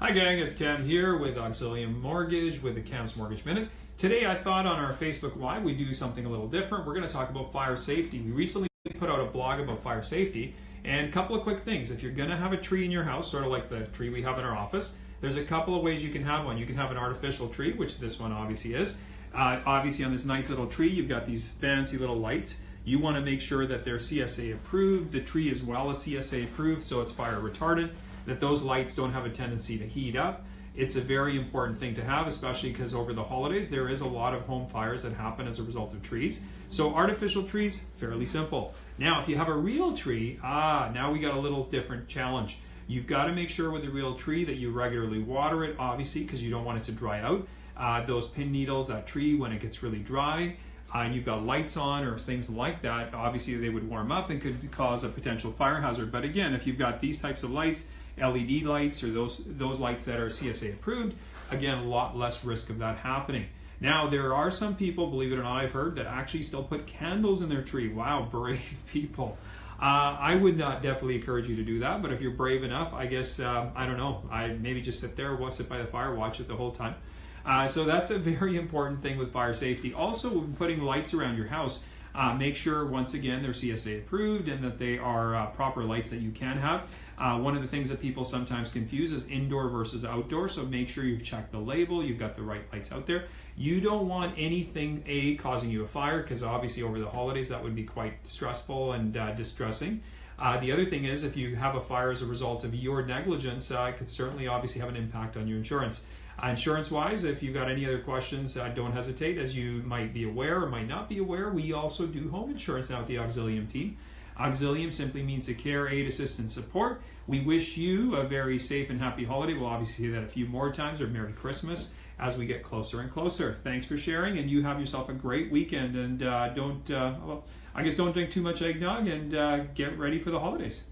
Hi gang, it's Cam here with Auxilium Mortgage with the Cam's Mortgage Minute. Today I thought on our Facebook Live we'd do something a little different. We're going to talk about fire safety. We recently put out a blog about fire safety, and a couple of quick things. If you're going to have a tree in your house, sort of like the tree we have in our office, there's a couple of ways you can have one. You can have an artificial tree, which this one obviously is. Obviously on this nice little tree you've got these fancy little lights. You want to make sure that they're CSA approved, the tree as well as CSA approved, so it's fire retardant, that those lights don't have a tendency to heat up. It's a very important thing to have, especially because over the holidays there is a lot of home fires that happen as a result of trees. So artificial trees, fairly simple. Now if you have a real tree, now we got a little different challenge. You've got to make sure with a real tree that you regularly water it, obviously, because you don't want it to dry out. Those pin needles, that tree, when it gets really dry, and you've got lights on or things like that, obviously they would warm up and could cause a potential fire hazard. But again, if you've got these types of lights, LED lights, or those lights that are CSA approved, again, a lot less risk of that happening. Now, there are some people, believe it or not, I've heard, that actually still put candles in their tree. Wow, brave people. I would not definitely encourage you to do that, but if you're brave enough, I guess, I don't know, maybe just sit there, sit by the fire, watch it the whole time. So that's a very important thing with fire safety. Also, when putting lights around your house, make sure, once again, they're CSA approved and that they are proper lights that you can have. One of the things that people sometimes confuse is indoor versus outdoor, so make sure you've checked the label, you've got the right lights out there. You don't want anything, causing you a fire, because obviously over the holidays that would be quite stressful and distressing. The other thing is, if you have a fire as a result of your negligence, it could certainly obviously have an impact on your insurance. Insurance-wise, if you've got any other questions, don't hesitate. As you might be aware or might not be aware, we also do home insurance now at the Auxilium team. Auxilium simply means the care, aid, assistance, support. We wish you a very safe and happy holiday. We'll obviously say that a few more times, or Merry Christmas, as we get closer and closer. Thanks for sharing, and you have yourself a great weekend. And don't drink too much eggnog, and get ready for the holidays.